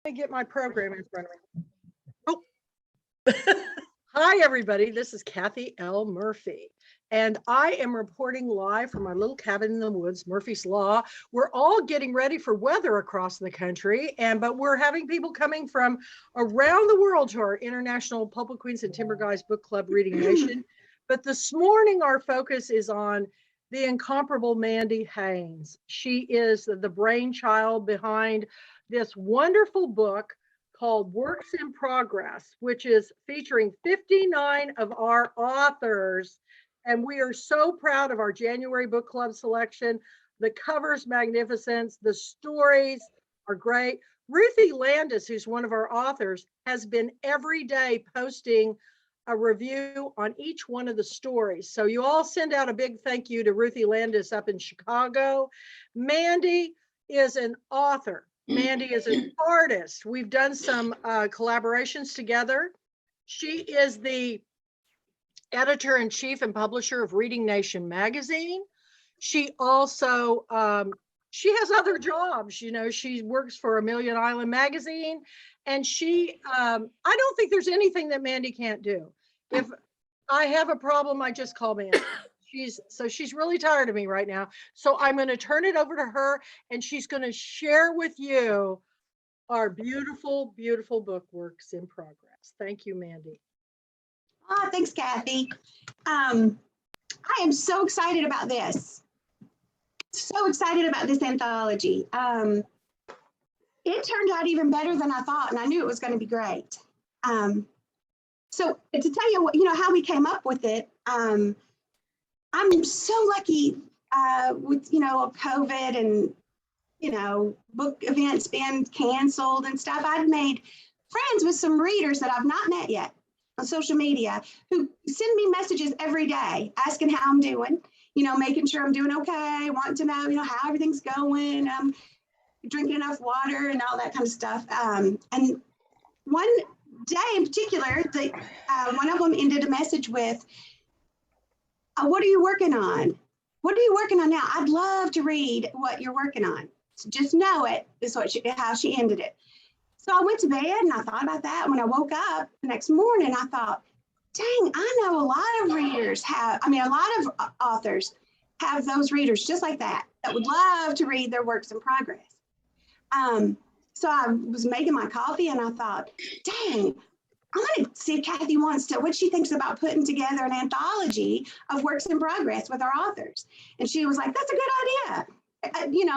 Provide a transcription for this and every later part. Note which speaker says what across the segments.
Speaker 1: me get my program in front of me. Oh, hi, everybody. This is Kathy L. Murphy, and I am reporting live from my little cabin in the woods, Murphy's Law. We're all getting ready for weather across the country, but we're having people coming from around the world to our International Pulpwood Queens and Timber Guys Book Club Reading Nation. But this morning, our focus is on the incomparable Mandy Haynes. She is the brainchild behind this wonderful book called Works in Progress, which is featuring 59 of our authors. And we are so proud of our January book club selection. The cover's magnificent. The stories are great. Ruthie Landis, who's one of our authors, has been every day posting a review on each one of the stories. So you all send out a big thank you to Ruthie Landis up in Chicago. Mandy is an author. Mandy is an artist. We've done some collaborations together. She is the editor-in-chief and publisher of Reading Nation magazine. She also, she has other jobs. You know, she works for A Million Island magazine, and I don't think there's anything that Mandy can't do. If I have a problem, I just call Mandy. She's really tired of me right now. So I'm going to turn it over to her, and she's going to share with you our beautiful, beautiful book, Works in Progress. Thank you, Mandy.
Speaker 2: Oh, thanks, Kathy. I am so excited about this. So excited about this anthology. It turned out even better than I thought, and I knew it was going to be great. So to tell you what, how we came up with it, I'm so lucky with, COVID and, book events being canceled and stuff. I've made friends with some readers that I've not met yet on social media who send me messages every day asking how I'm doing, making sure I'm doing okay, wanting to know, how everything's going, drinking enough water and all that kind of stuff. And one day in particular, one of them ended a message with, what are you working on? What are you working on now? I'd love to read what you're working on. So just know it is how she ended it. So I went to bed and I thought about that. When I woke up the next morning, I thought, dang, I know a lot of readers a lot of authors have those readers just like that would love to read their works in progress. So I was making my coffee and I thought, dang, I'm going to see if Kathy what she thinks about putting together an anthology of works in progress with our authors. And she was like, that's a good idea.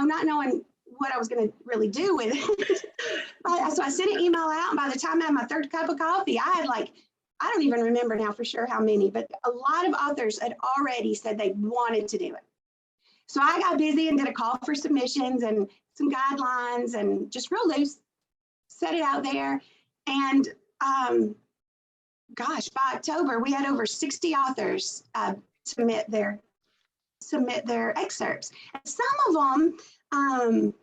Speaker 2: Not knowing what I was going to really do with it. So I sent an email out, and by the time I had my third cup of coffee, I had I don't even remember now for sure how many, but a lot of authors had already said they wanted to do it. So I got busy and did a call for submissions and some guidelines and just real loose, set it out there. And by October, we had over 60 authors submit their excerpts. And some of them,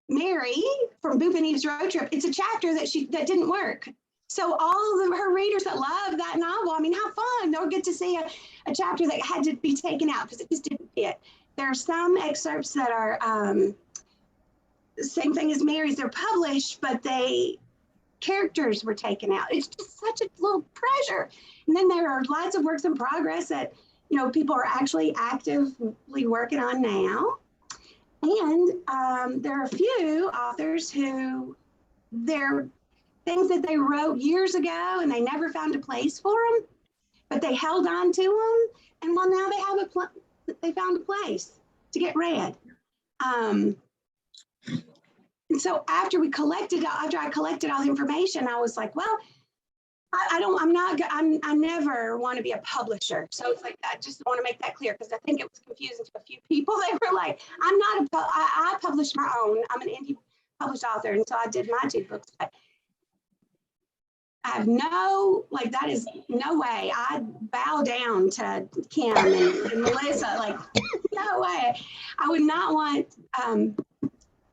Speaker 2: Mary from Boop and Eve's Road Trip, it's a chapter that didn't work. So all of her readers that love that novel, how fun, they'll get to see a chapter that had to be taken out because it just didn't fit. There are some excerpts that are the same thing as Mary's, they're published, but characters were taken out. It's just such a little treasure. And then there are lots of works in progress that, people are actually actively working on now. And there are a few authors who they're things that they wrote years ago and they never found a place for them, but they held on to them. And well, now they found a place to get read. And so after I collected all the information, I was like, well, I never want to be a publisher. So it's like, I just want to make that clear because I think it was confusing to a few people. They were like, I published my own. I'm an indie published author. And so I did my 2 books, but I have that is no way. I bow down to Kim and Melissa, no way. I would not want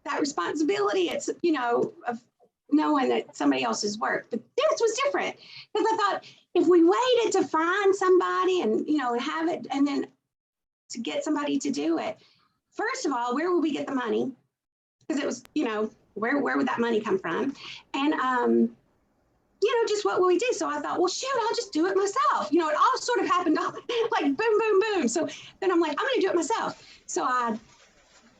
Speaker 2: that responsibility. It's, of knowing that somebody else's work. But this was different because I thought if we waited to find somebody and, have it and then to get somebody to do it, first of all, where will we get the money? because it was, where would that money come from? And, just what will we do? So I thought, well, shoot, I'll just do it myself. It all sort of happened like boom, boom, boom. So then I'm like, I'm going to do it myself. So I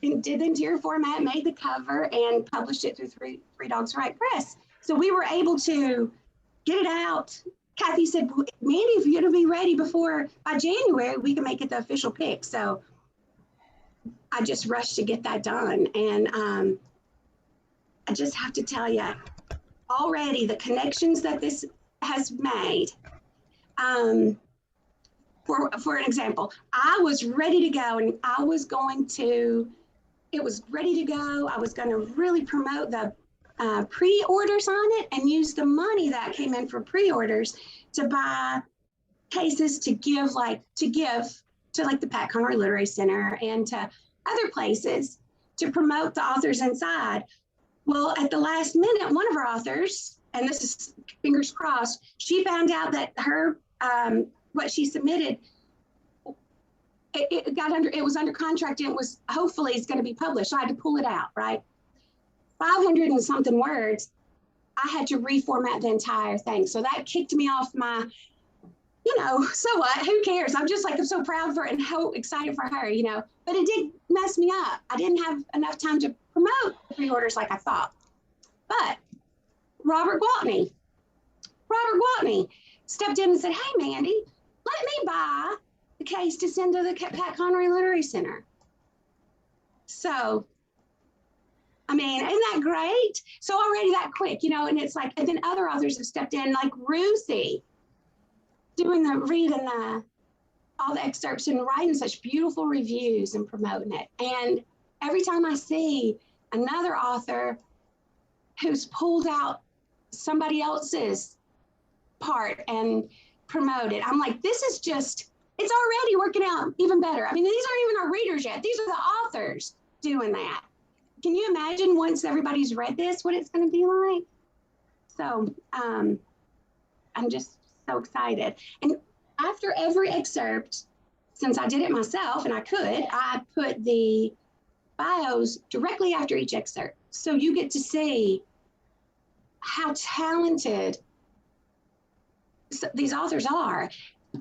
Speaker 2: did the interior format, made the cover, and published it through Three Dogs Right Press. So we were able to get it out. Kathy said, well, Mandy, if you're going to be ready by January, we can make it the official pick. So I just rushed to get that done. And I just have to tell you, already the connections that this has made. For an example, I was ready to go, and it was ready to go. I was going to really promote the pre-orders on it and use the money that came in for pre-orders to buy cases to give to like the Pat Conroy Literary Center and to other places to promote the authors inside. Well, at the last minute, one of our authors, and this is fingers crossed, she found out that her what she submitted, it was under contract, and hopefully it's going to be published. So I had to pull it out, right? 500 and something words. I had to reformat the entire thing. So that kicked me off my, so what? Who cares? I'm so proud for it and so excited for her, But it did mess me up. I didn't have enough time to promote pre-orders like I thought. But Robert Gwaltney stepped in and said, hey, Mandy, let me buy the case to send to the Pat Conroy Literary Center. So, isn't that great? So already that quick, and it's like, and then other authors have stepped in, like Ruthie, reading all the excerpts and writing such beautiful reviews and promoting it. And every time I see another author who's pulled out somebody else's part and promoted, I'm like, this is just, it's already working out even better. These aren't even our readers yet. These are the authors doing that. Can you imagine once everybody's read this, what it's going to be like? So I'm just so excited. And after every excerpt, since I did it myself and I put the bios directly after each excerpt. So you get to see how talented these authors are.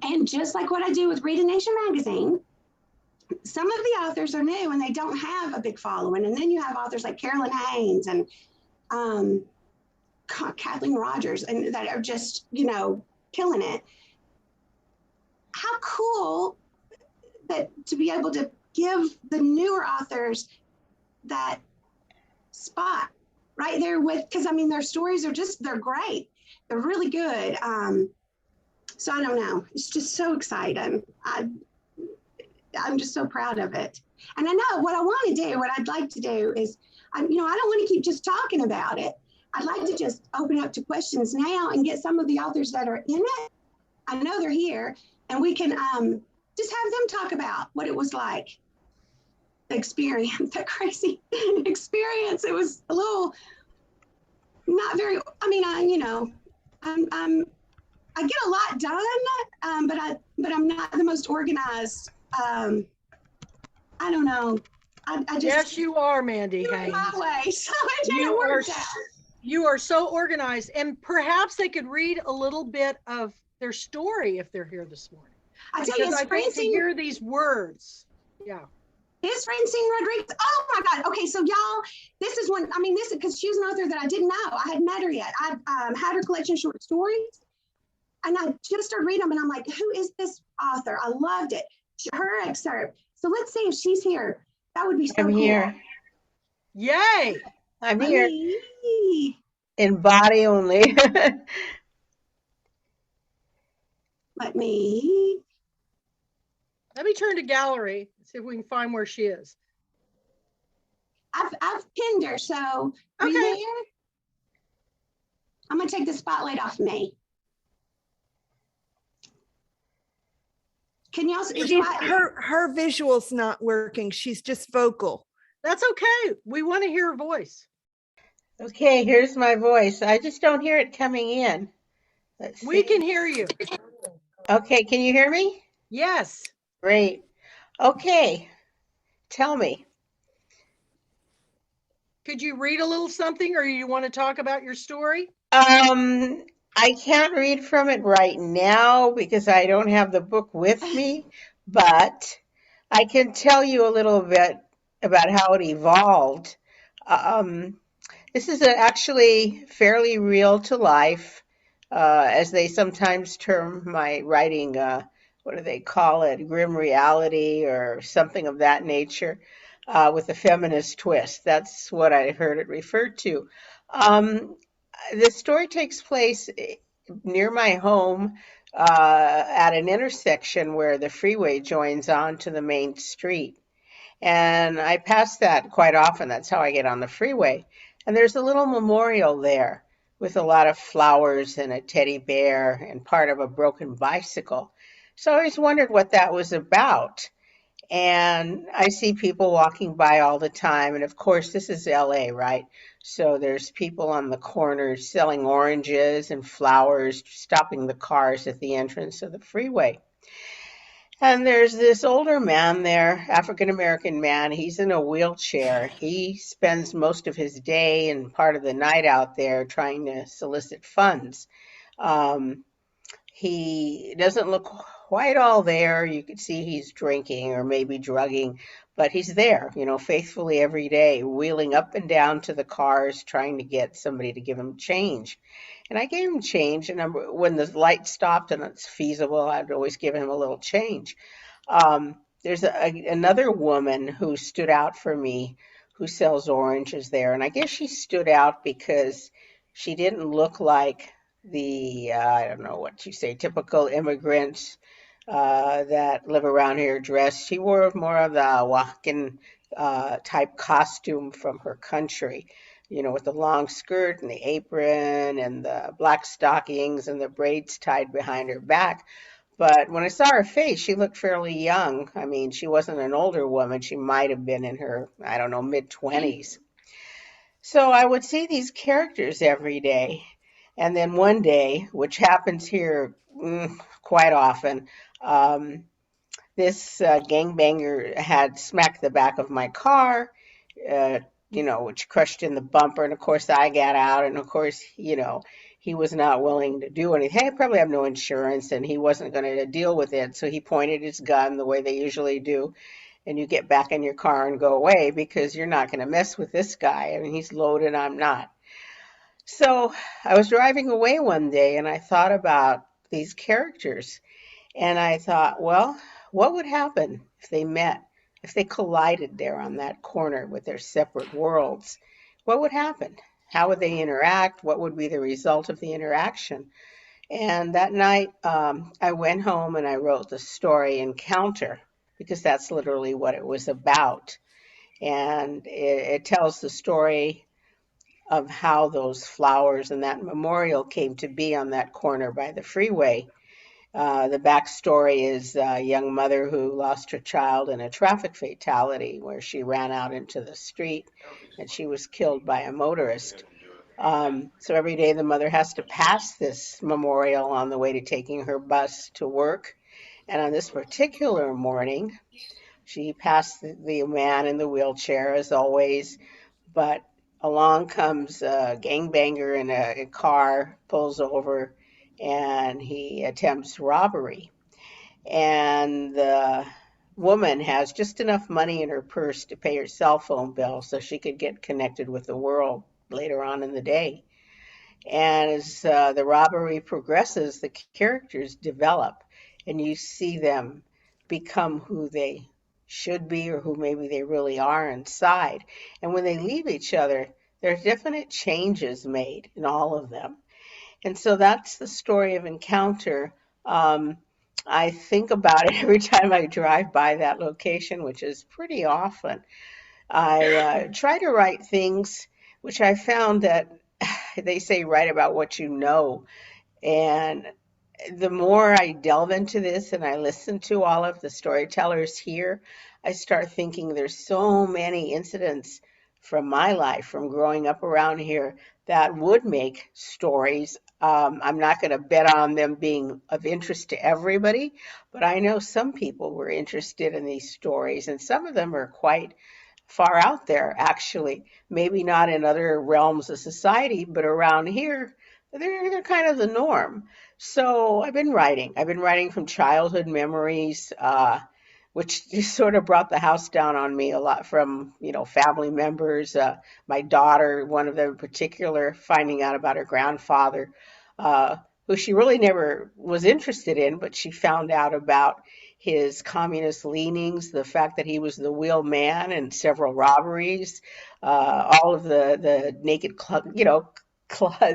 Speaker 2: And just like what I do with Read a Nation magazine, some of the authors are new and they don't have a big following. And then you have authors like Carolyn Haynes and Kathleen Rogers, and that are just, killing it. How cool that to be able to give the newer authors that spot right there because their stories are they're great. They're really good. So I don't know. It's just so exciting. I'm just so proud of it. And I know what I'd like to do is, I don't want to keep just talking about it. I'd like to just open up to questions now and get some of the authors that are in it. I know they're here, and we can just have them talk about what it was like, the experience, the crazy experience. It was a little not very, I get a lot done, but I'm not the most organized. I don't know. I just,
Speaker 1: yes, you are, Mandy Haynes.
Speaker 2: My way, so it didn't work out.
Speaker 1: You are so organized, and perhaps they could read a little bit of their story if they're here this morning.
Speaker 2: I tell you,
Speaker 1: I think to hear these words, yeah.
Speaker 2: Is Francine Rodriguez? Oh my God! Okay, so y'all, this is one. This is because she's an author that I didn't know. I hadn't met her yet. I had her collection of short stories, and I just started reading them, and I'm like, who is this author? I loved it. Her excerpt. So let's see if she's here. That would be so cool.
Speaker 3: I'm here.
Speaker 1: Yay!
Speaker 3: I'm here. In body only.
Speaker 2: Let me
Speaker 1: turn to gallery, see if we can find where she is.
Speaker 2: I've pinned her, so are you there? I'm gonna take the spotlight off me. Can y'all see?
Speaker 4: Her visual's not working. She's just vocal.
Speaker 1: That's okay. We want to hear her voice.
Speaker 3: Okay, here's my voice. I just don't hear it coming in.
Speaker 1: We can hear you.
Speaker 3: Okay, can you hear me?
Speaker 1: Yes.
Speaker 3: Great. Okay, tell me.
Speaker 1: Could you read a little something, or you want to talk about your story?
Speaker 3: I can't read from it right now because I don't have the book with me, but I can tell you a little bit about how it evolved. Um, this is actually fairly real to life, as they sometimes term my writing, what do they call it, grim reality or something of that nature, with a feminist twist. That's what I heard it referred to. Um, the story takes place near my home, at an intersection where the freeway joins on to the main street. And I pass that quite often. That's how I get on the freeway. And there's a little memorial there with a lot of flowers and a teddy bear and part of a broken bicycle. So I always wondered what that was about. And I see people walking by all the time. And of course, this is LA, right? So there's people on the corners selling oranges and flowers, stopping the cars at the entrance of the freeway. And there's this older man there, African American man. He's in a wheelchair. He spends most of his day and part of the night out there trying to solicit funds. Um, he doesn't look quite all there. You could see he's drinking or maybe drugging, but he's there, faithfully every day, wheeling up and down to the cars, trying to get somebody to give him change. And I gave him change, and when the light stopped and it's feasible, I'd always give him a little change. There's another woman who stood out for me who sells oranges there, and I guess she stood out because she didn't look like the I don't know what you say, typical immigrants that live around here dressed. She wore more of the Oaxacan type costume from her country, with the long skirt and the apron and the black stockings and the braids tied behind her back. But when I saw her face, she looked fairly young. I mean, she wasn't an older woman. She might have been in her, I don't know, mid-20s. So I would see these characters every day. And then one day, which happens here quite often, um, this gangbanger had smacked the back of my car, uh, which crushed in the bumper. And of course, I got out. And of course, he was not willing to do anything. I probably have no insurance and he wasn't going to deal with it. So he pointed his gun the way they usually do. And you get back in your car and go away because you're not going to mess with this guy. I mean, he's loaded, I'm not. So I was driving away one day and I thought about these characters. And I thought, well, what would happen if they met, if they collided there on that corner with their separate worlds? What would happen? How would they interact? What would be the result of the interaction? And that night, I went home and I wrote the story Encounter because that's literally what it was about. And it tells the story of how those flowers and that memorial came to be on that corner by the freeway. The backstory is a young mother who lost her child in a traffic fatality where she ran out into the street and she was killed by a motorist. So every day the mother has to pass this memorial on the way to taking her bus to work. And on this particular morning, she passed the man in the wheelchair as always, but along comes a gangbanger in a car, pulls over, and he attempts robbery. And the woman has just enough money in her purse to pay her cell phone bill so she could get connected with the world later on in the day. And as the robbery progresses, the characters develop, and you see them become who they should be or who maybe they really are inside. And when they leave each other, there's definite changes made in all of them. And so that's the story of Encounter. I think about it every time I drive by that location, which is pretty often. I try to write things which I found that they say write about what you know. And the more I delve into this and I listen to all of the storytellers here, I start thinking there's so many incidents from my life, from growing up around here, that would make stories. I'm not going to bet on them being of interest to everybody, but I know some people were interested in these stories, and some of them are quite far out there, actually. Maybe not in other realms of society, but around here, they're kind of the norm. So I've been writing. I've been writing from childhood memories, which just sort of brought the house down on me a lot from, family members. My daughter, one of them in particular, finding out about her grandfather, who she really never was interested in, but she found out about his communist leanings, the fact that he was the wheel man in several robberies, all of the naked,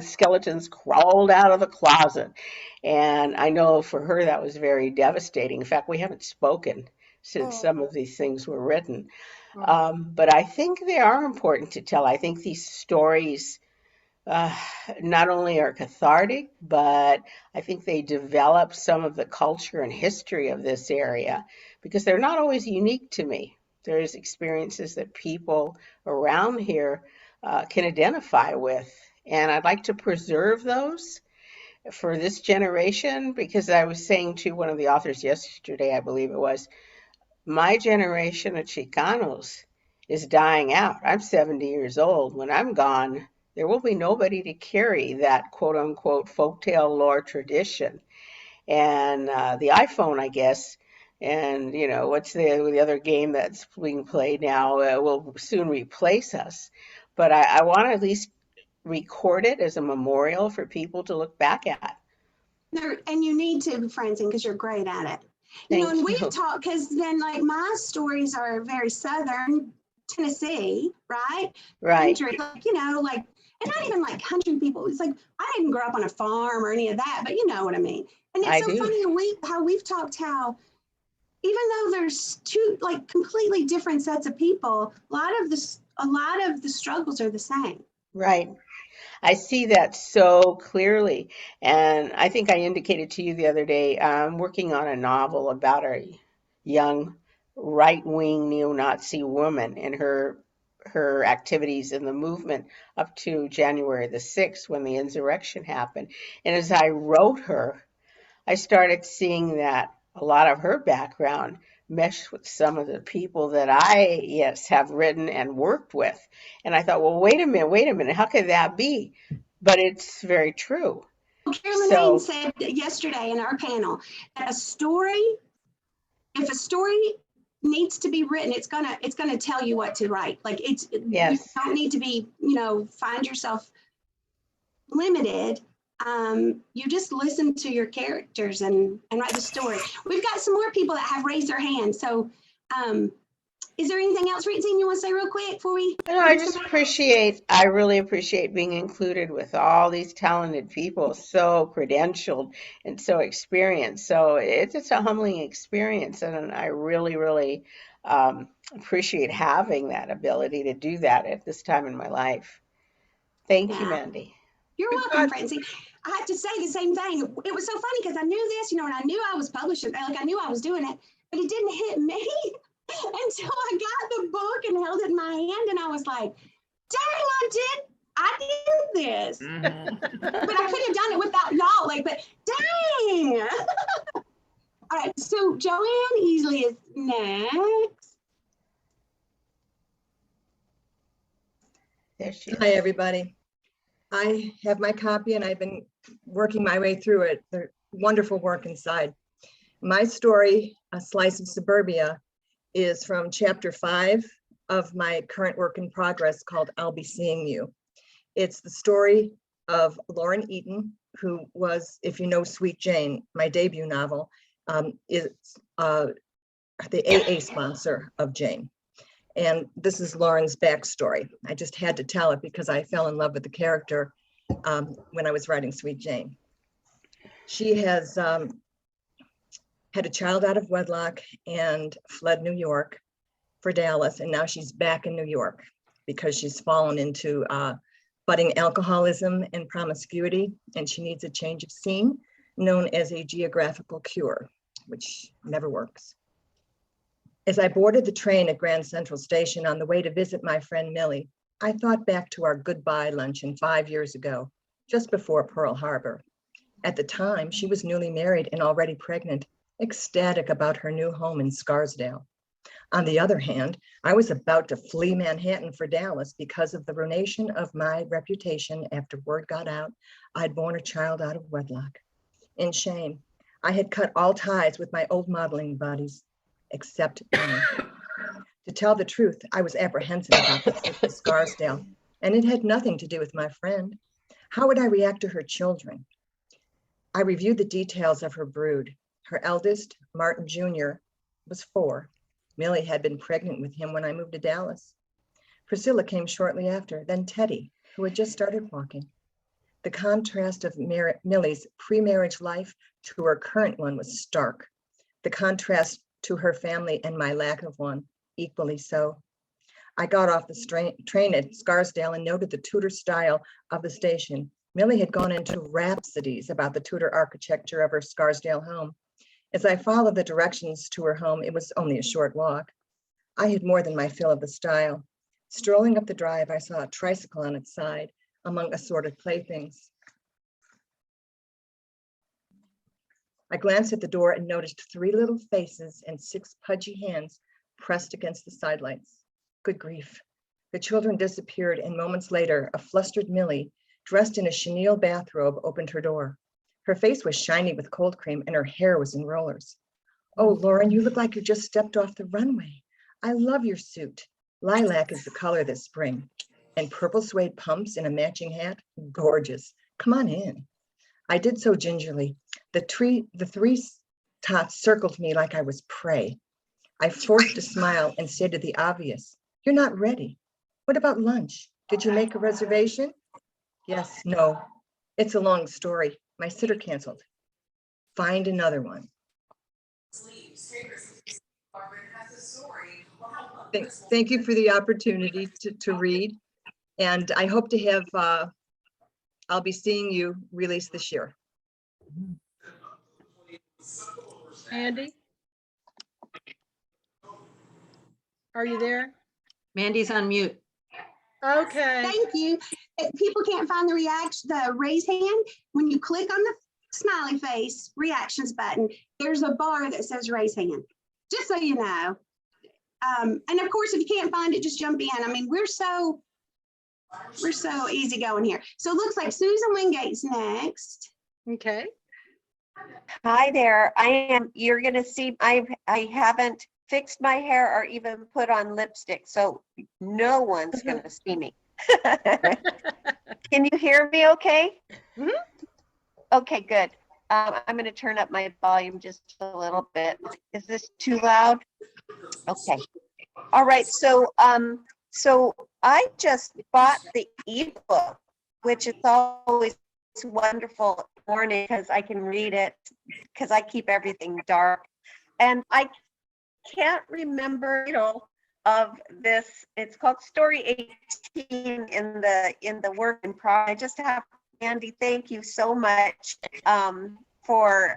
Speaker 3: skeletons crawled out of the closet. And I know for her that was very devastating. In fact, we haven't spoken since
Speaker 4: Oh.
Speaker 3: some of these things were written.
Speaker 1: Oh.
Speaker 3: But I think they are important to tell. I think these stories uh, not only are cathartic, but I think they develop some of the culture and history of this area because they're not always unique to me. There's experiences that people around here can identify with. And I'd like to preserve those for this generation because I was saying to one of the authors yesterday, I believe it was, my generation of Chicanos is dying out. I'm 70 years old. When I'm gone, there will be nobody to carry that quote unquote folktale lore tradition. And the iPhone, I guess, and what's the other game that's being played now will soon replace us. But I want to at least record it as a memorial for people to look back at.
Speaker 2: And you need to, Francine, because you're great at it.
Speaker 3: Thank
Speaker 2: And
Speaker 3: you.
Speaker 2: we've talked, because then like my stories are very Southern Tennessee, right?
Speaker 3: Right.
Speaker 2: Country, like, and not even like country people. It's like, I didn't grow up on a farm or any of that, but you know what I mean. And it's
Speaker 3: I
Speaker 2: so
Speaker 3: do.
Speaker 2: funny how we've talked how, even though there's two like completely different sets of people, a lot of the struggles are the same.
Speaker 3: Right. I see that so clearly. And I think I indicated to you the other day, I'm working on a novel about a young right-wing neo-Nazi woman and her activities in the movement up to January the 6th when the insurrection happened. And as I wrote her, I started seeing that a lot of her background meshed with some of the people that I, yes, have written and worked with. And I thought, well, wait a minute, how could that be? But it's very true.
Speaker 2: Carolyn Haynes said yesterday in our panel that if a story needs to be written, it's gonna tell you what to write. Like
Speaker 3: Yes.
Speaker 2: You don't need to be, find yourself limited. You just listen to your characters and write the story. We've got some more people that have raised their hands. So is there anything else, Francine, you want to say real quick before we?
Speaker 3: No, I really appreciate being included with all these talented people, so credentialed and so experienced. So it's a humbling experience, and I really, really appreciate having that ability to do that at this time in my life. Thank you, Mandy.
Speaker 2: You're welcome, Francine. I have to say the same thing. It was so funny because I knew this, and I knew I was publishing, like I knew I was doing it, but it didn't hit me until I got the book and held it in my hand, and I was like, dang, I did this.
Speaker 5: Mhm.
Speaker 2: But I could have done it without y'all, but dang. All right, so Joanne Easley is next.
Speaker 3: There she is.
Speaker 6: Hi, everybody. I have my copy and I've been working my way through it. There's wonderful work inside. My story, A Slice of Suburbia, is from chapter 5 of my current work in progress called I'll Be Seeing You. It's the story of Lauren Eaton, who was, if you know Sweet Jane, my debut novel, is the AA sponsor of Jane. And this is Lauren's backstory. I just had to tell it because I fell in love with the character when I was writing Sweet Jane. She has had a child out of wedlock and fled New York for Dallas. And now she's back in New York because she's fallen into budding alcoholism and promiscuity. And she needs a change of scene known as a geographical cure, which never works. As I boarded the train at Grand Central Station on the way to visit my friend Millie, I thought back to our goodbye luncheon 5 years ago, just before Pearl Harbor. At the time, she was newly married and already pregnant, ecstatic about her new home in Scarsdale. On the other hand, I was about to flee Manhattan for Dallas because of the ruination of my reputation after word got out I'd born a child out of wedlock. In shame, I had cut all ties with my old modeling buddies, except Penny. To tell the truth, I was apprehensive about the trip to Scarsdale, and it had nothing to do with my friend. How would I react to her children? I reviewed the details of her brood. Her eldest, Martin Jr., was 4. Millie had been pregnant with him when I moved to Dallas. Priscilla came shortly after, then Teddy, who had just started walking. The contrast of Millie's pre-marriage life to her current one was stark. The contrast to her family and my lack of one, equally so. I got off the train at Scarsdale and noted the Tudor style of the station. Millie had gone into rhapsodies about the Tudor architecture of her Scarsdale home. As I followed the directions to her home, it was only a short walk. I had more than my fill of the style. Strolling up the drive, I saw a tricycle on its side among assorted playthings. I glanced at the door and noticed 3 little faces and 6 pudgy hands pressed against the sidelights. Good grief. The children disappeared, and moments later, a flustered Millie, dressed in a chenille bathrobe, opened her door. Her face was shiny with cold cream and her hair was in rollers. Oh, Lauren, you look like you just stepped off the runway. I love your suit. Lilac is the color this spring. And purple suede pumps and a matching hat. Gorgeous. Come on in. I did so gingerly. The 3 tots circled me like I was prey. I forced a smile and stated the obvious. You're not ready. What about lunch? Did you make a reservation? Yes, no. It's a long story. My sitter canceled. Find another one. Thank you for the opportunity to read. And I hope to have, I'll be seeing you release this year.
Speaker 1: Andy? Are you there?
Speaker 5: Mandy's on mute.
Speaker 1: Okay.
Speaker 2: Thank you. If people can't find the raise hand, when you click on the smiley face reactions button, there's a bar that says raise hand, just so you know. And of course, if you can't find it, just jump in. I mean, we're so easy going here. So it looks like Susan Wingate's next.
Speaker 1: Okay.
Speaker 7: Hi there. You're going to see, I haven't fixed my hair or even put on lipstick, so no one's going to see me. Can you hear me okay?
Speaker 1: Mhm.
Speaker 7: Okay, good. I'm going to turn up my volume just a little bit. Is this too loud? Okay. All right. So I just bought the ebook, which is always wonderful morning because I can read it because I keep everything dark. And I can't remember, of this. It's called Story 18 in the work in progress. I just have, Andy, thank you so much for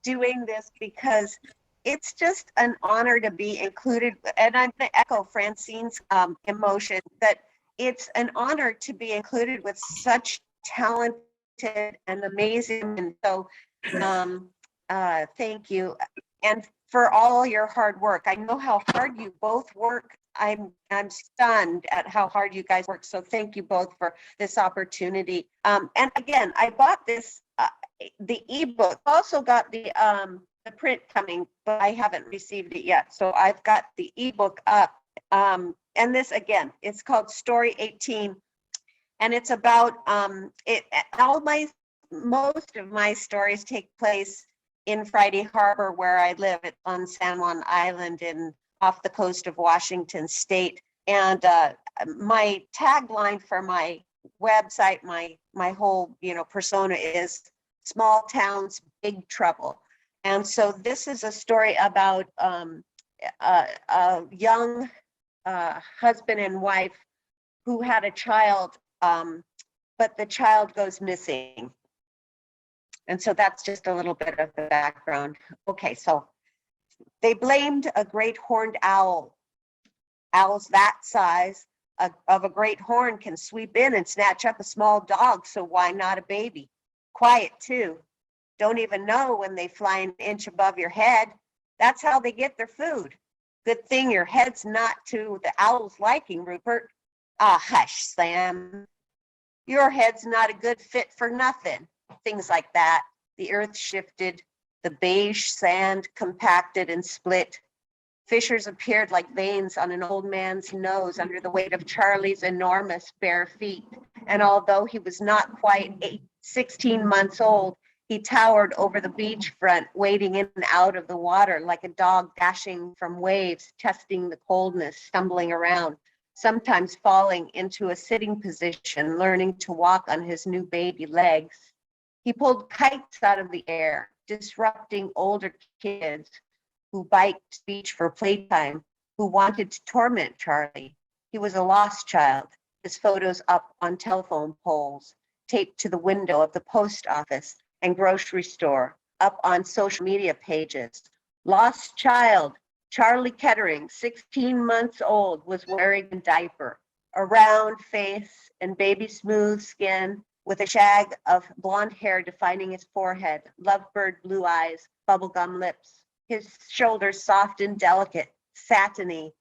Speaker 7: doing this, because it's just an honor to be included. And I'm going to echo Francine's emotion that it's an honor to be included with such talented and amazing. And so thank you. And for all your hard work. I know how hard you both work. I'm stunned at how hard you guys work. So thank you both for this opportunity. And again, I bought this, the ebook. Also got the print coming, but I haven't received it yet. So I've got the ebook up. And this, again, it's called Story 18. And it's about, most of my stories take place in Friday Harbor, where I live on San Juan Island off the coast of Washington State. And my tagline for my website, my whole persona is small towns, big trouble. And so this is a story about a young husband and wife who had a child, but the child goes missing. And so that's just a little bit of the background. Okay, so they blamed a great horned owl. Owls that size of a great horn can sweep in and snatch up a small dog, so why not a baby? Quiet too. Don't even know when they fly an inch above your head. That's how they get their food. Good thing your head's not to the owl's liking, Rupert. Ah, hush, Sam. Your head's not a good fit for nothing. Things like that. The earth shifted, the beige sand compacted and split. Fissures appeared like veins on an old man's nose under the weight of Charlie's enormous bare feet. And although he was not quite 16 months old, he towered over the beachfront, wading in and out of the water like a dog dashing from waves, testing the coldness, stumbling around, sometimes falling into a sitting position, learning to walk on his new baby legs. He pulled kites out of the air, disrupting older kids who biked beach for playtime, who wanted to torment Charlie. He was a lost child, his photos up on telephone poles, taped to the window of the post office and grocery store, up on social media pages. Lost child, Charlie Kettering, 16 months old, was wearing a diaper, a round face and baby smooth skin with a shag of blonde hair defining his forehead, lovebird blue eyes, bubblegum lips, his shoulders soft and delicate, satiny.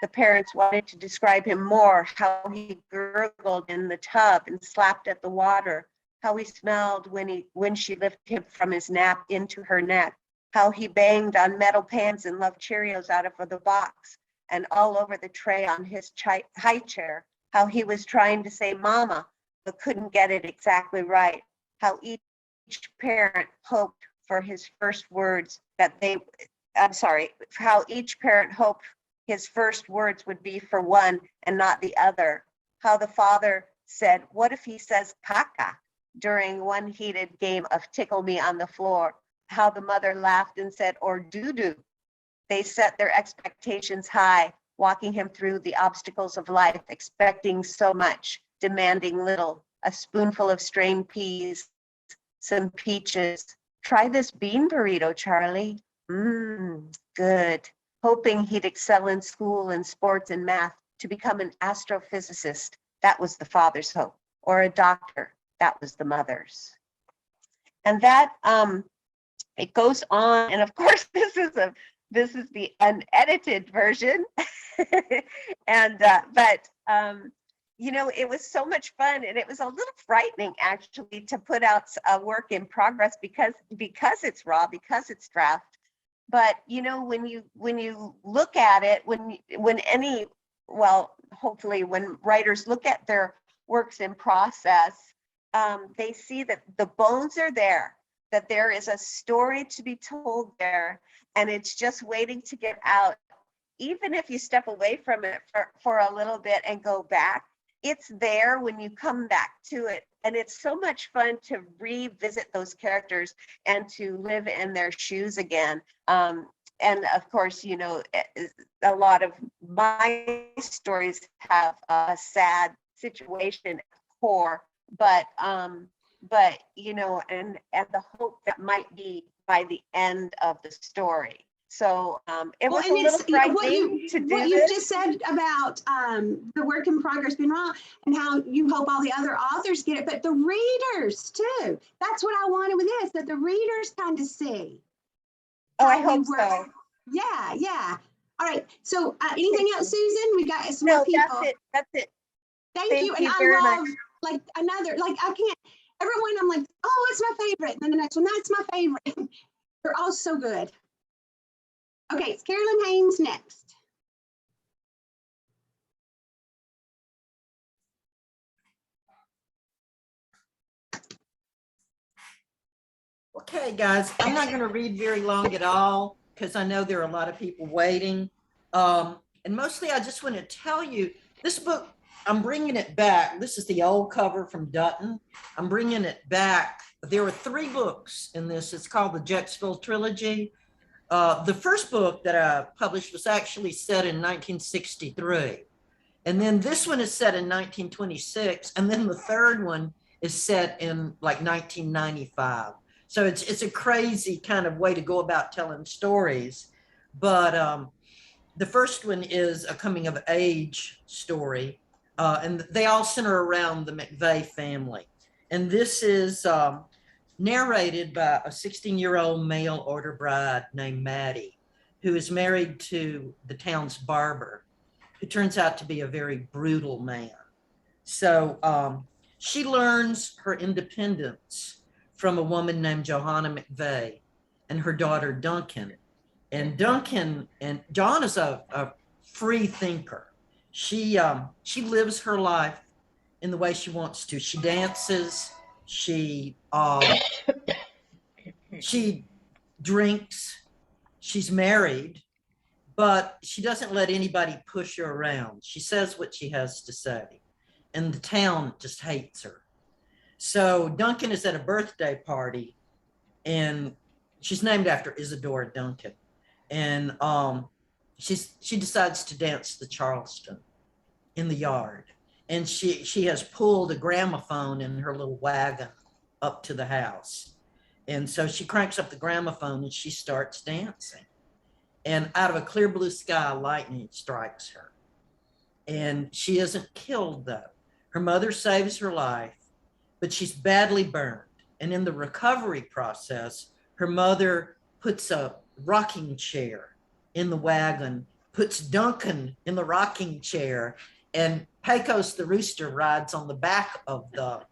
Speaker 7: The parents wanted to describe him more, how he gurgled in the tub and slapped at the water, how he smelled when she lifted him from his nap into her neck, how he banged on metal pans and loved Cheerios out of the box and all over the tray on his high chair, how he was trying to say mama, but couldn't get it exactly right, how each parent hoped for his first words how each parent hoped his first words would be for one and not the other, how the father said, what if he says caca during one heated game of tickle me on the floor, how the mother laughed and said, or doo-doo. They set their expectations high, walking him through the obstacles of life, expecting so much, demanding little, a spoonful of strained peas, some peaches. Try this bean burrito, Charlie. Good. Hoping he'd excel in school and sports and math, to become an astrophysicist. That was the father's hope. Or a doctor. That was the mother's. And that, it goes on. And of course, this is the unedited version. But it was so much fun, and it was a little frightening actually to put out a work in progress because it's raw, because it's draft. But when you look at it, hopefully when writers look at their works in process, they see that the bones are there, that there is a story to be told there, and it's just waiting to get out. Even if you step away from it for a little bit and go back, it's there when you come back to it. And it's so much fun to revisit those characters and to live in their shoes again. And of course, a lot of my stories have a sad situation at the core, but and the hope that might be by the end of the story. So it was a little frightening to do
Speaker 2: what
Speaker 7: this.
Speaker 2: you just said about the work in progress being raw and how you hope all the other authors get it, but the readers too. That's what I wanted with this, that the readers kind of see.
Speaker 7: Oh, I hope so.
Speaker 2: Yeah. All right. So anything else, Susan? We got some more people.
Speaker 7: That's it.
Speaker 2: Thank you. And I love I can't, everyone, I'm like, oh, it's my favorite. And then the next one, that's my favorite. They're all so good. Okay, it's Carolyn Haynes next.
Speaker 5: Okay, guys, I'm not going to read very long at all because I know there are a lot of people waiting. And mostly I just want to tell you, this book, I'm bringing it back. This is the old cover from Dutton. I'm bringing it back. There are 3 books in this. It's called the Jetskill Trilogy. The first book that I published was actually set in 1963. And then this one is set in 1926. And then the third one is set in like 1995. So it's a crazy kind of way to go about telling stories. But the first one is a coming of age story. And they all center around the McVeigh family. And this is narrated by a 16-year-old mail order bride named Maddie. who is married to the town's barber, who turns out to be a very brutal man. So she learns her independence from a woman named Johanna McVeigh and her daughter Duncan. And Duncan and John is a free thinker. She lives her life in the way she wants to. She dances. She drinks. She's married, but she doesn't let anybody push her around. She says what she has to say, and the town just hates her. So Duncan is at a birthday party, and she's named after Isadora Duncan. And she decides to dance the Charleston in the yard. And she has pulled a gramophone in her little wagon up to the house. And so she cranks up the gramophone and she starts dancing. And out of a clear blue sky, lightning strikes her. And she isn't killed, though. Her mother saves her life, but she's badly burned. And in the recovery process, her mother puts a rocking chair in the wagon, puts Duncan in the rocking chair, and Pecos the rooster rides on the back of the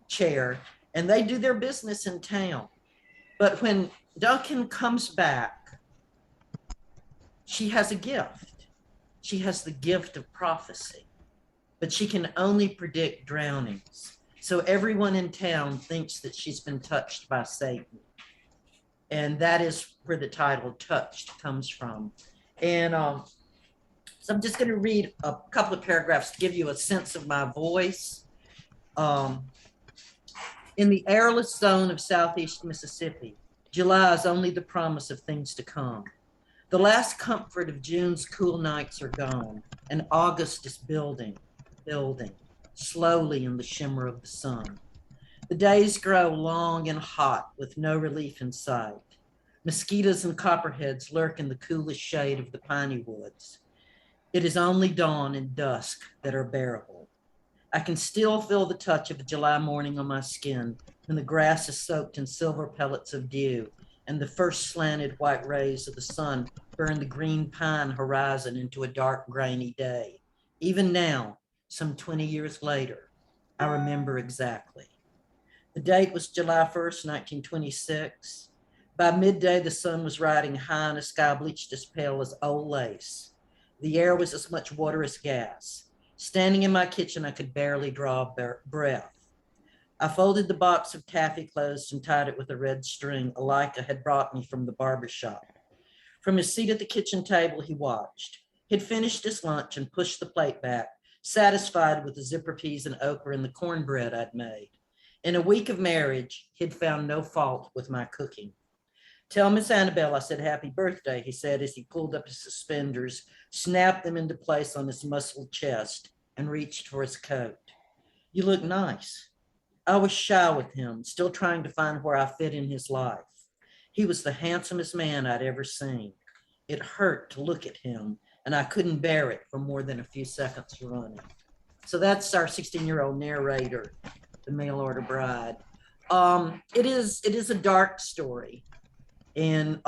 Speaker 5: chair, and they do their business in town. But when Duncan comes back, she has a gift. She has the gift of prophecy, but she can only predict drownings. So everyone in town thinks that she's been touched by Satan. And that is where the title Touched comes from. And so I'm just going to read a couple of paragraphs to give you a sense of my voice. In the airless zone of Southeast Mississippi, July is only the promise of things to come. The last comfort of June's cool nights are gone, and August is building, slowly in the shimmer of the sun. The days grow long and hot with no relief in sight. Mosquitoes and copperheads lurk in the coolest shade of the piney woods. It is only dawn and dusk that are bearable. I can still feel the touch of a July morning on my skin when the grass is soaked in silver pellets of dew and the first slanted white rays of the sun burn the green pine horizon into a dark, grainy day. Even now, some 20 years later, I remember exactly. The date was July 1st, 1926. By midday, the sun was riding high in a sky bleached as pale as old lace. The air was as much water as gas. Standing in my kitchen, I could barely draw breath. I folded the box of taffy clothes and tied it with a red string Alika had brought me from the barber shop. From his seat at the kitchen table, he watched. He'd finished his lunch and pushed the plate back, satisfied with the zipper peas and okra and the cornbread I'd made. In a week of marriage, he'd found no fault with my cooking. Tell Miss Annabelle I said happy birthday, he said as he pulled up his suspenders, snapped them into place on his muscled chest, and reached for his coat. You look nice. I was shy with him, still trying to find where I fit in his life. He was the handsomest man I'd ever seen. It hurt to look at him, and I couldn't bear it for more than a few seconds running. So that's our 16-year-old narrator, the mail order bride. It is a dark story. And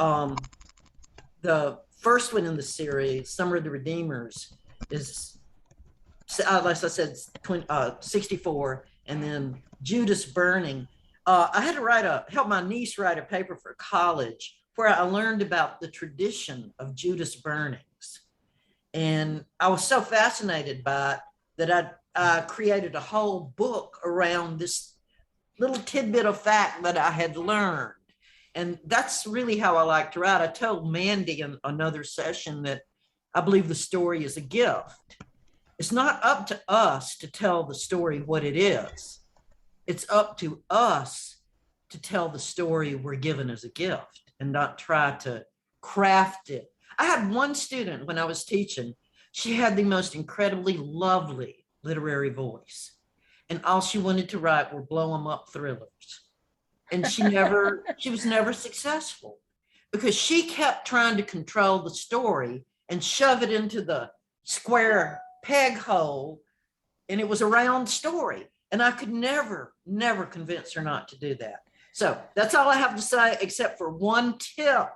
Speaker 5: the first one in the series, Summer of the Redeemers, is, as I said, 64, and then Judas Burning. I had to help my niece write a paper for college where I learned about the tradition of Judas burnings. And I was so fascinated by it that I created a whole book around this little tidbit of fact that I had learned. And that's really how I like to write. I told Mandy in another session that I believe the story is a gift. It's not up to us to tell the story what it is. It's up to us to tell the story we're given as a gift and not try to craft it. I had one student when I was teaching, she had the most incredibly lovely literary voice. And all she wanted to write were blow 'em up thrillers. And she was never successful because she kept trying to control the story and shove it into the square peg hole. And it was a round story. And I could never convince her not to do that. So that's all I have to say, except for one tip.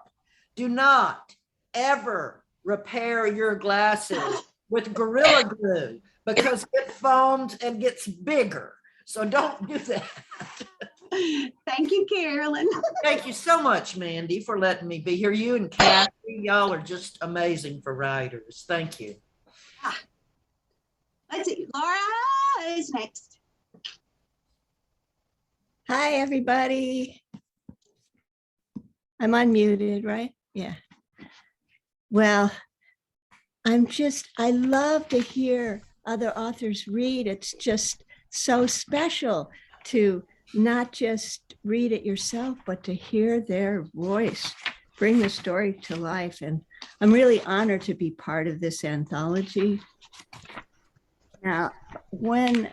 Speaker 5: Do not ever repair your glasses with Gorilla Glue because it foams and gets bigger. So don't do that.
Speaker 2: Thank you, Carolyn.
Speaker 5: Thank you so much, Mandy, for letting me be here. You and Kathy, y'all are just amazing for writers. Thank you.
Speaker 2: Let's see, Laura is next.
Speaker 8: Hi, everybody. I'm unmuted, right? Yeah. Well, I love to hear other authors read. It's just so special to not just read it yourself, but to hear their voice bring the story to life. And I'm really honored to be part of this anthology. Now, when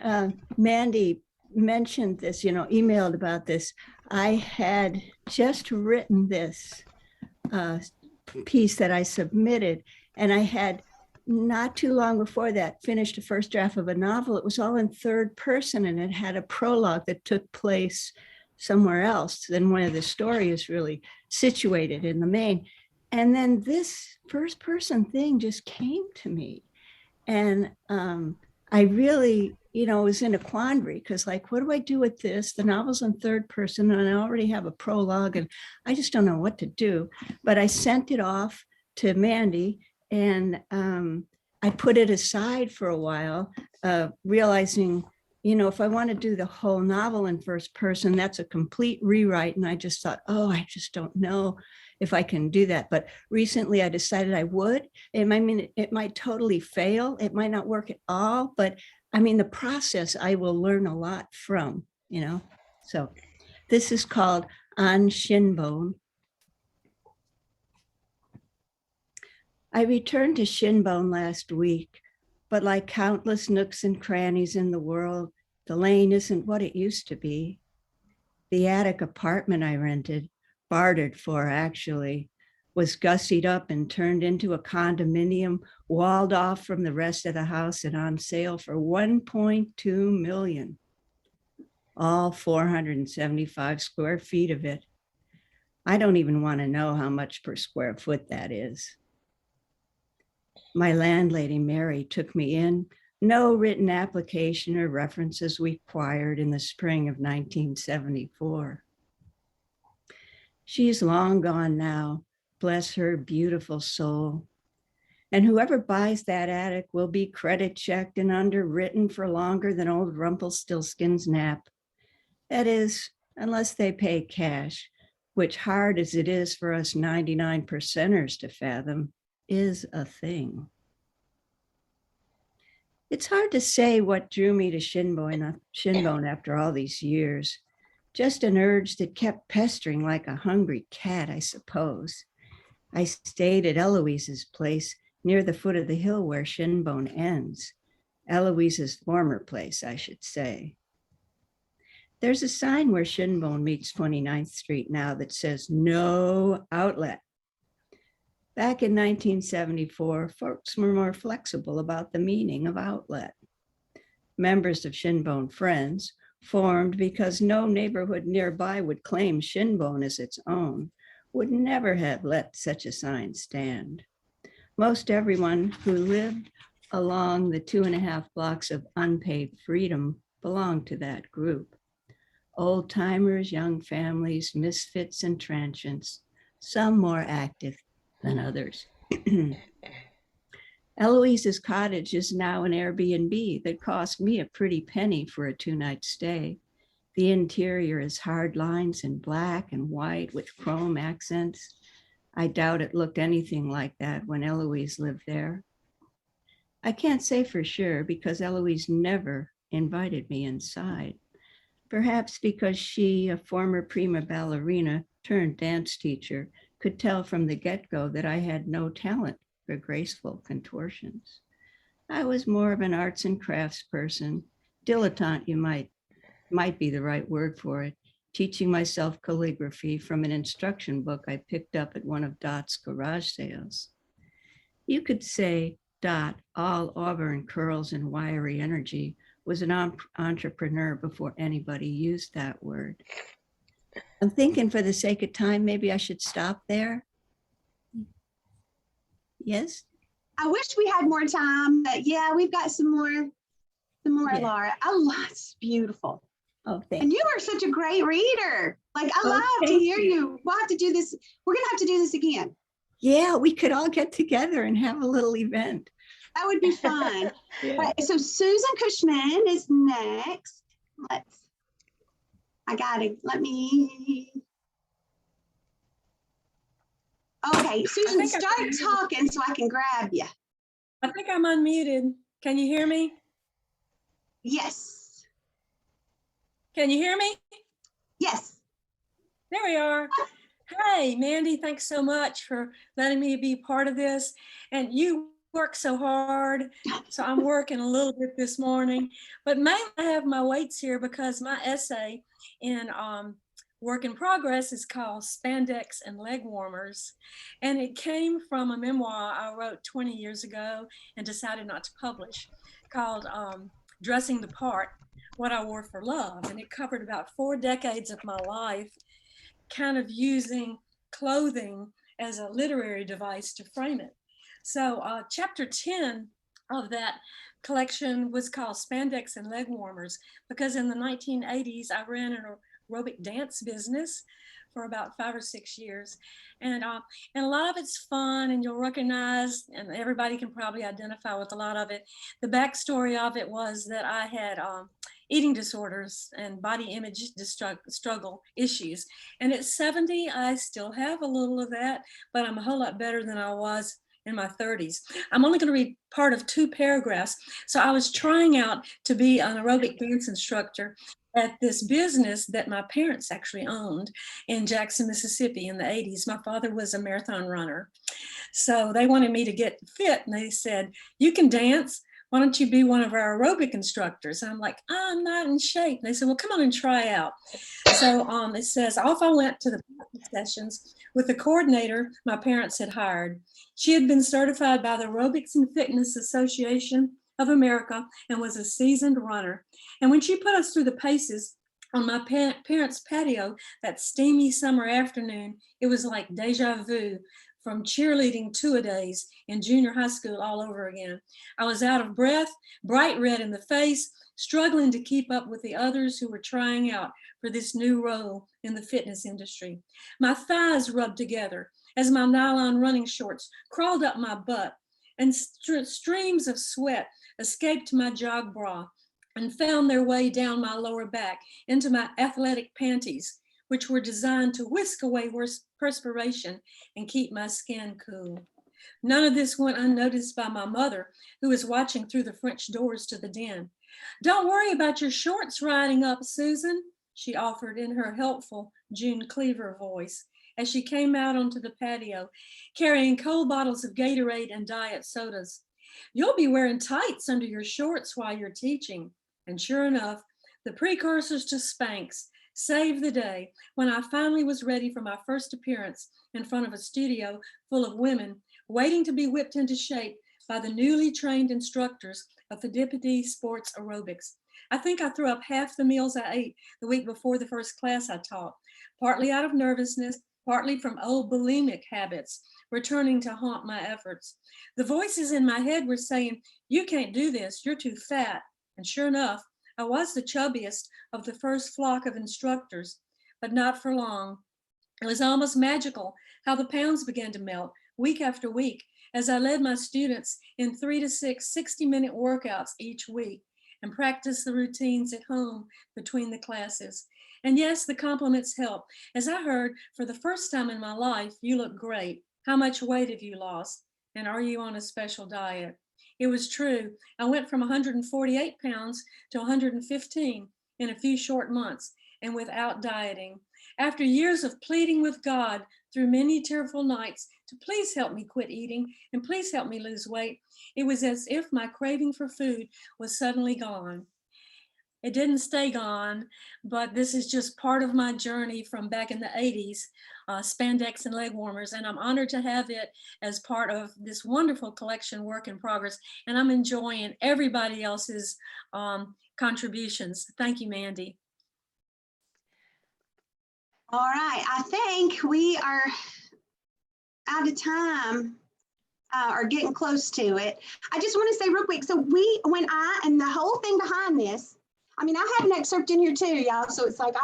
Speaker 8: Mandy mentioned this, emailed about this, I had just written this piece that I submitted, and I had not too long before that finished a first draft of a novel. It was all in third person, and it had a prologue that took place somewhere else than where the story is really situated in the main. And then this first person thing just came to me, and I really, was in a quandary because, like, what do I do with this? The novel's in third person and I already have a prologue and I just don't know what to do. But I sent it off to Mandy and I put it aside for a while, realizing, if I want to do the whole novel in first person, that's a complete rewrite. And I just thought, I just don't know if I can do that. But recently I decided I would. It might totally fail. It might not work at all, but the process I will learn a lot from, So this is called On Shinbone. I returned to Shinbone last week, but like countless nooks and crannies in the world, the lane isn't what it used to be. The attic apartment I rented, bartered for actually, was gussied up and turned into a condominium walled off from the rest of the house and on sale for $1.2 million. All 475 square feet of it. I don't even want to know how much per square foot that is. My landlady, Mary, took me in. No written application or references required in the spring of 1974. She's long gone now, bless her beautiful soul. And whoever buys that attic will be credit checked and underwritten for longer than old Rumpelstiltskin's nap. That is, unless they pay cash, which, hard as it is for us 99%ers to fathom, is a thing. It's hard to say what drew me to Shinbone after all these years. Just an urge that kept pestering like a hungry cat, I suppose. I stayed at Eloise's place near the foot of the hill where Shinbone ends. Eloise's former place, I should say. There's a sign where Shinbone meets 29th Street now that says no outlet. Back in 1974, folks were more flexible about the meaning of outlet. Members of Shinbone Friends, formed because no neighborhood nearby would claim Shinbone as its own, would never have let such a sign stand. Most everyone who lived along the 2.5 blocks of unpaved freedom belonged to that group. Old timers, young families, misfits, and transients, some more active than others. Eloise's cottage is now an Airbnb that cost me a pretty penny for a 2-night stay. The interior is hard lines in black and white with chrome accents. I doubt it looked anything like that when Eloise lived there. I can't say for sure because Eloise never invited me inside. Perhaps because she, a former prima ballerina turned dance teacher, could tell from the get-go that I had no talent for graceful contortions. I was more of an arts and crafts person, dilettante, you might be the right word for it, teaching myself calligraphy from an instruction book I picked up at one of Dot's garage sales. You could say Dot, all auburn curls and wiry energy, was an entrepreneur before anybody used that word. I'm thinking for the sake of time, maybe I should stop there. Yes.
Speaker 2: I wish we had more time, but yeah, we've got some more,
Speaker 8: Yeah.
Speaker 2: Laura. I love, it's beautiful.
Speaker 8: Oh, thank
Speaker 2: And you are such a great reader. Like, I
Speaker 8: Oh,
Speaker 2: love to
Speaker 8: thank
Speaker 2: hear you. We'll have to do this. We're going to have to do this again.
Speaker 8: Yeah, we could all get together and have a little event.
Speaker 2: That would be fun.
Speaker 8: Yeah.
Speaker 2: All right, so Susan Cushman is next. Let me. Okay, Susan,
Speaker 9: think I
Speaker 2: start
Speaker 9: can hear you.
Speaker 2: talking so I can grab you.
Speaker 9: I think I'm unmuted. Can you hear me?
Speaker 2: Yes,
Speaker 9: Can you hear me?
Speaker 2: yes.
Speaker 9: There we are. Hey, Mandy, thanks so much for letting me be part of this. And you work so hard, so I'm working a little bit this morning. But mainly I have my weights here because my essay in Work in Progress is called Spandex and Leg Warmers. And it came from a memoir I wrote 20 years ago and decided not to publish, called Dressing the Part, What I Wore for Love. And it covered about 4 decades of my life, kind of using clothing as a literary device to frame it. So chapter 10 of that collection was called Spandex and Leg Warmers, because in the 1980s, I ran an aerobic dance business for about 5 or 6 years. And a lot of it's fun, and you'll recognize, and everybody can probably identify with a lot of it. The backstory of it was that I had eating disorders and body image struggle issues. And at 70, I still have a little of that, but I'm a whole lot better than I was in my 30s. I'm only going to read part of 2 paragraphs. So I was trying out to be an aerobic dance instructor at this business that my parents actually owned in Jackson, Mississippi in the 80s. My father was a marathon runner. So they wanted me to get fit, and they said, you can dance. Why don't you be one of our aerobic instructors? And I'm like, I'm not in shape. And they said, well, come on and try out. So it says, off I went to the sessions with the coordinator my parents had hired. She had been certified by the Aerobics and Fitness Association of America and was a seasoned runner. And when she put us through the paces on my parents' patio that steamy summer afternoon, it was like deja vu from cheerleading two-a-days in junior high school all over again. I was out of breath, bright red in the face, struggling to keep up with the others who were trying out for this new role in the fitness industry. My thighs rubbed together as my nylon running shorts crawled up my butt, and streams of sweat escaped my jog bra and found their way down my lower back into my athletic panties, which were designed to whisk away perspiration and keep my skin cool. None of this went unnoticed by my mother, who was watching through the French doors to the den. Don't worry about your shorts riding up, Susan, she offered in her helpful June Cleaver voice as she came out onto the patio, carrying cold bottles of Gatorade and diet sodas. You'll be wearing tights under your shorts while you're teaching. And sure enough, the precursors to Spanx saved the day when I finally was ready for my first appearance in front of a studio full of women waiting to be whipped into shape by the newly trained instructors of Fittipaldi Sports Aerobics. I think I threw up half the meals I ate the week before the first class I taught, partly out of nervousness, partly from old bulimic habits returning to haunt my efforts. The voices in my head were saying, you can't do this, you're too fat. And sure enough, I was the chubbiest of the first flock of instructors, but not for long. It was almost magical how the pounds began to melt week after week as I led my students in 3 to 6 60-minute workouts each week and practiced the routines at home between the classes. And yes, the compliments helped. As I heard, for the first time in my life, you look great. How much weight have you lost? And are you on a special diet? It was true. I went from 148 pounds to 115 in a few short months and without dieting. After years of pleading with God through many tearful nights to please help me quit eating and please help me lose weight, it was as if my craving for food was suddenly gone. It didn't stay gone, but this is just part of my journey from back in the 80s, Spandex and Leg Warmers, and I'm honored to have it as part of this wonderful collection, Work in Progress, and I'm enjoying everybody else's contributions. Thank you, Mandy.
Speaker 2: All right, I think we are out of time. or getting close to it. I just want to say real quick. So and the whole thing behind this, I mean, I have an excerpt in here too, y'all. So it's like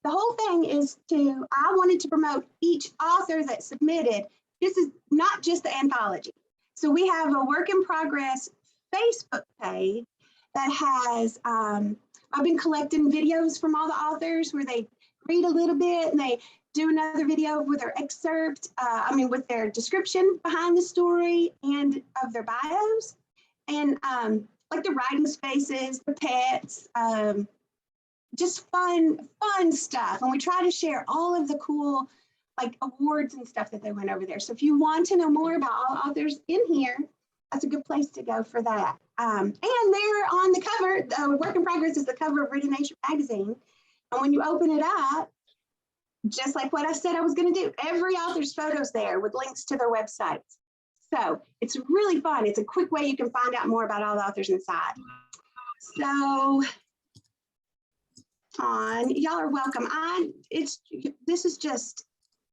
Speaker 2: the whole thing is I wanted to promote each author that submitted. This is not just the anthology. So we have a work in progress Facebook page that has, I've been collecting videos from all the authors where they read a little bit and they do another video with their excerpt, with their description behind the story and of their bios. And like the writing spaces, the pets, just fun stuff. And we try to share all of the cool like awards and stuff that they went over there. So if you want to know more about all authors in here, that's a good place to go for that. And they're on the cover, Work in Progress is the cover of Reading Nation magazine. And when you open it up, just like what I said I was going to do, every author's photos there with links to their websites. So it's really fun. It's a quick way you can find out more about all the authors inside. So y'all are welcome. This is just,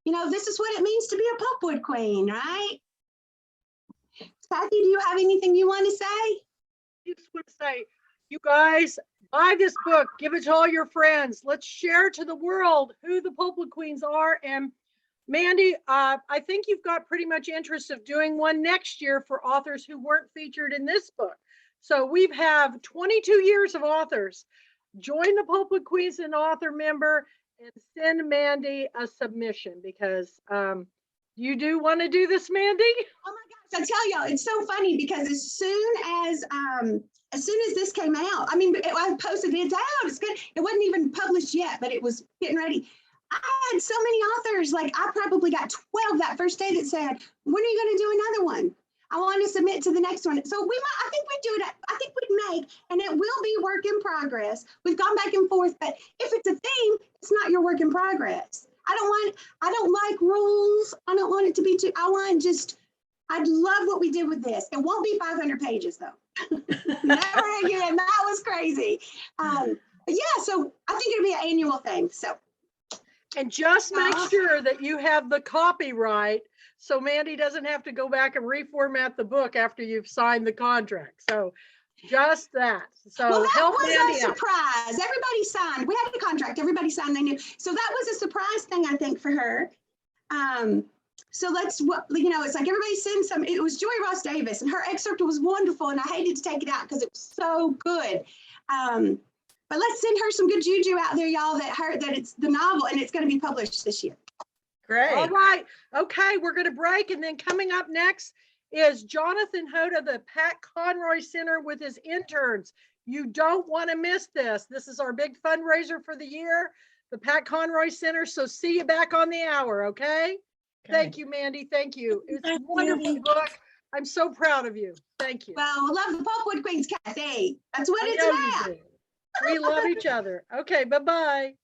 Speaker 2: this is what it means to be a pulpwood queen, right? Kathy, do you have anything you want to say?
Speaker 1: I just want to say, you guys, buy this book, give it to all your friends. Let's share to the world who the Pulpwood Queens are. And Mandy, I think you've got pretty much interest of doing one next year for authors who weren't featured in this book. So we've have 22 years of authors. Join the Pulpwood Queens as an author member and send Mandy a submission because you do want to do this, Mandy?
Speaker 2: Oh my gosh, I tell y'all, it's so funny because as soon as this came out, I posted it's out, it's good. It wasn't even published yet, but it was getting ready. I had so many authors, like I probably got 12 that first day that said, when are you going to do another one? I want to submit to the next one. So I think we'd make, and it will be work in progress. We've gone back and forth, but if it's a theme, it's not your work in progress. I don't like rules. I don't want it to be I'd love what we did with this. It won't be 500 pages though. Never again, that was crazy. But yeah, so I think it'll be an annual thing, so.
Speaker 1: And just make sure that you have the copyright so Mandy doesn't have to go back and reformat the book after you've signed the contract. So just that. So
Speaker 2: well, that
Speaker 1: help
Speaker 2: was
Speaker 1: Mandy
Speaker 2: a surprise. Everybody signed. We had a contract. Everybody signed. They knew. So that was a surprise thing, I think, for her. So it's like everybody sends some. It was Joy Ross Davis, and her excerpt was wonderful, and I hated to take it out because it was so good. But let's send her some good juju out there, y'all, that it's the novel and it's going to be published this year.
Speaker 5: Great.
Speaker 1: All right. Okay, we're going to break. And then coming up next is Jonathan Hoda, the Pat Conroy Center with his interns. You don't want to miss this. This is our big fundraiser for the year, the Pat Conroy Center. So see you back on the hour, okay? Thank you, Mandy. Thank you. It's a wonderful book. I'm so proud of you. Thank you.
Speaker 2: Well, I love the Pulpwood Queens, Kathy. That's what
Speaker 1: I
Speaker 2: it's
Speaker 1: know you
Speaker 2: about.
Speaker 1: do. We love each other. Okay, bye-bye.